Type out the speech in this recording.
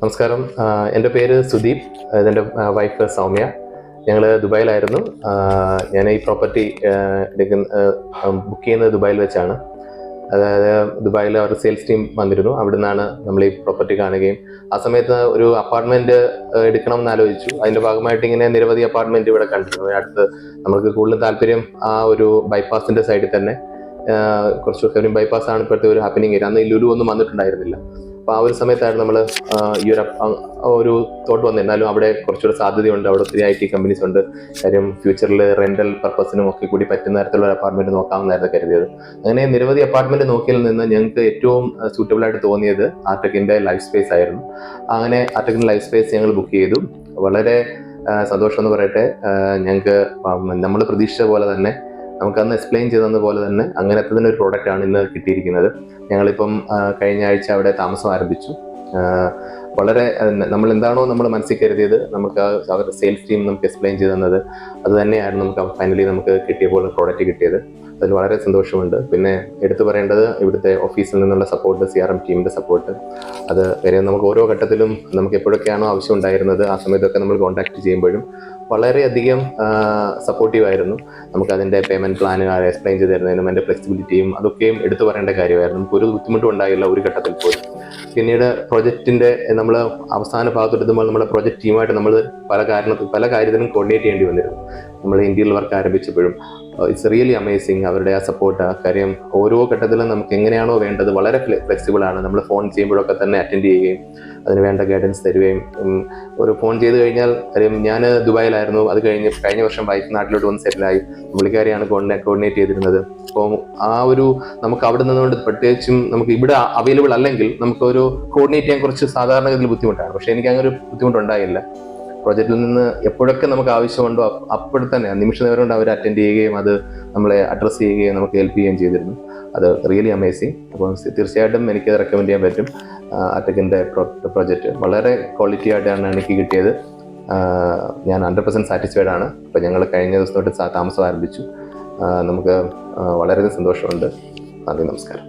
നമസ്കാരം. എൻ്റെ പേര് സുദീപ്. ഇതെൻ്റെ വൈഫ് സൗമ്യ. ഞങ്ങൾ ദുബായിലായിരുന്നു. ഞാൻ ഈ പ്രോപ്പർട്ടി ബുക്ക് ചെയ്യുന്നത് ദുബായിൽ വെച്ചാണ്. അതായത് ദുബായിൽ അവരുടെ സെയിൽസ് ടീം വന്നിരുന്നു. അവിടെ നിന്നാണ് നമ്മൾ ഈ പ്രോപ്പർട്ടി കാണുകയും ആ സമയത്ത് ഒരു അപ്പാർട്ട്മെൻറ്റ് എടുക്കണം എന്ന് ആലോചിച്ചു. അതിൻ്റെ ഭാഗമായിട്ട് ഇങ്ങനെ നിരവധി അപ്പാർട്ട്മെൻറ്റ് ഇവിടെ കണ്ടിരുന്നു. അടുത്ത് നമുക്ക് കൂടുതൽ താല്പര്യം ആ ഒരു ബൈപ്പാസിൻ്റെ സൈഡിൽ തന്നെ, കുറച്ച് കരിം ബൈപ്പാസ് ആണ് ഇപ്പോഴത്തെ ഒരു ഹാപ്പനിങ് ഏരിയ. അന്ന് ഈ ലുലു ഒന്നും വന്നിട്ടുണ്ടായിരുന്നില്ല. അപ്പോൾ ആ ഒരു സമയത്തായിരുന്നു നമ്മൾ ഈ ഒരു തോട്ട് വന്നത്. എന്നാലും അവിടെ കുറച്ചുകൂടെ സാധ്യതയുണ്ട്, അവിടെ ഒത്തിരി IT കമ്പനീസ് ഉണ്ട്, കാര്യം ഫ്യൂച്ചറിൽ റെൻ്റൽ പർപ്പസിനും ഒക്കെ കൂടി പറ്റുന്ന തരത്തിലുള്ള അപ്പാർട്ട്മെൻറ്റ് നോക്കാമെന്നായിരുന്നു കരുതിയത്. അങ്ങനെ നിരവധി അപ്പാർട്ട്മെൻറ്റ് നോക്കിയതിൽ നിന്ന് ഞങ്ങൾക്ക് ഏറ്റവും സൂട്ടബിൾ ആയിട്ട് തോന്നിയത് ആർടെക്കിൻ്റെ ലൈഫ് സ്പേസ് ആയിരുന്നു. അങ്ങനെ ആർടെക്കിൻ്റെ ലൈഫ് സ്പേസ് ഞങ്ങൾ ബുക്ക് ചെയ്തു. വളരെ സന്തോഷം എന്ന് പറയട്ടെ, ഞങ്ങൾക്ക് നമ്മൾ പ്രതീക്ഷിച്ച പോലെ തന്നെ, നമുക്കന്ന് എക്സ്പ്ലെയിൻ ചെയ്തത് പോലെ തന്നെ അങ്ങനത്തെ തന്നെ ഒരു പ്രോഡക്റ്റാണ് ഇന്ന് കിട്ടിയിരിക്കുന്നത്. ഞങ്ങളിപ്പം കഴിഞ്ഞ ആഴ്ച അവിടെ താമസം ആരംഭിച്ചു. വളരെ നമ്മൾ എന്താണോ നമ്മൾ മനസ്സിൽ കരുതിയത്, നമുക്ക് അവരുടെ സെയിൽസ് ടീം നമുക്ക് എക്സ്പ്ലെയിൻ ചെയ്ത് തന്നത് അത് തന്നെയായിരുന്നു നമുക്ക് ഫൈനലി നമുക്ക് കിട്ടിയപ്പോൾ പ്രോഡക്റ്റ് കിട്ടിയത്. അതിൽ വളരെ സന്തോഷമുണ്ട്. പിന്നെ എടുത്തു പറയേണ്ടത് ഇവിടുത്തെ ഓഫീസിൽ നിന്നുള്ള സപ്പോർട്ട്, CRM ടീമിൻ്റെ സപ്പോർട്ട്. അത് കാര്യം നമുക്ക് ഓരോ ഘട്ടത്തിലും നമുക്ക് എപ്പോഴൊക്കെയാണോ ആവശ്യം ഉണ്ടായിരുന്നത് ആ സമയത്തൊക്കെ നമ്മൾ കോൺടാക്ട് ചെയ്യുമ്പോഴും വളരെയധികം സപ്പോർട്ടീവായിരുന്നു. നമുക്കതിൻ്റെ പേയ്മെൻറ്റ് പ്ലാൻ എക്സ്പ്ലെയിൻ ചെയ്ത് തരുന്നതിനും അതിൻ്റെ ഫ്ലെക്സിബിലിറ്റിയും അതൊക്കെയും എടുത്തു പറയേണ്ട കാര്യമായിരുന്നു. നമുക്കൊരു ബുദ്ധിമുട്ടും ഉണ്ടായില്ല ഒരു ഘട്ടത്തിൽ പോലും. പിന്നീട് പ്രൊജക്റ്റിൻ്റെ നമ്മൾ അവസാന ഭാഗത്തെത്തുമ്പോൾ നമ്മുടെ പ്രൊജക്റ്റ് ടീമായിട്ട് നമ്മൾ പല കാര്യത്തിനും കോർഡിനേറ്റ് ചെയ്യേണ്ടി വന്നിരുന്നു. നമ്മൾ ഇന്ത്യയിൽ വർക്ക് ആരംഭിച്ചപ്പോഴും ഇറ്റ്സ് റിയലി അമേസിങ്. അവരുടെ ആ സപ്പോർട്ട്, ആ കാര്യം ഓരോ ഘട്ടത്തിലും നമുക്ക് എങ്ങനെയാണോ വേണ്ടത് വളരെ ഫ്ലെക്സിബിളാണ്. നമ്മൾ ഫോൺ ചെയ്യുമ്പോഴൊക്കെ തന്നെ അറ്റൻഡ് ചെയ്യുകയും അതിന് വേണ്ട ഗൈഡൻസ് തരുകയും, ഒരു ഫോൺ ചെയ്ത് കഴിഞ്ഞാൽ, കാര്യം ഞാൻ ദുബായിലായിരുന്നു, അത് കഴിഞ്ഞ വർഷം വൈഫ് നാട്ടിലോട്ട് വന്ന് സെറ്റിലായി. പുള്ളിക്കാരിയാണ് കോർഡിനേറ്റ് ചെയ്തിരുന്നത്. അപ്പോൾ ആ ഒരു നമുക്ക് അവിടെ നിന്നുകൊണ്ട് പ്രത്യേകിച്ചും നമുക്ക് ഇവിടെ അവൈലബിൾ അല്ലെങ്കിൽ നമുക്കൊരു കോർഡിനേറ്റ് ചെയ്യാൻ കുറച്ച് സാധാരണഗതിയിൽ ബുദ്ധിമുട്ടാണ്. പക്ഷേ എനിക്ക് അങ്ങനെ ഒരു ബുദ്ധിമുട്ടുണ്ടായില്ല. പ്രൊജക്റ്റിൽ നിന്ന് എപ്പോഴൊക്കെ നമുക്ക് ആവശ്യമുണ്ടോ അപ്പോൾ തന്നെ നിമിഷ നേരം കൊണ്ട് അവർ അറ്റൻഡ് ചെയ്യുകയും അത് നമ്മളെ അഡ്രസ്സ് ചെയ്യുകയും നമുക്ക് ഹെൽപ്പ് ചെയ്യുകയും ചെയ്തിരുന്നു. അത് റിയലി അമേസിങ്. അപ്പോൾ തീർച്ചയായിട്ടും എനിക്കത് റെക്കമെൻഡ് ചെയ്യാൻ പറ്റും. ആർടെക്കിൻ്റെ പ്രൊജക്റ്റ് വളരെ ക്വാളിറ്റി ആയിട്ടാണ് എനിക്ക് കിട്ടിയത്. ഞാൻ 100% സാറ്റിസ്ഫൈഡ് ആണ്. അപ്പോൾ ഞങ്ങൾ കഴിഞ്ഞ ദിവസം തൊട്ട് താമസം ആരംഭിച്ചു. നമുക്ക് വളരെയധികം സന്തോഷമുണ്ട്. നന്ദി, നമസ്കാരം.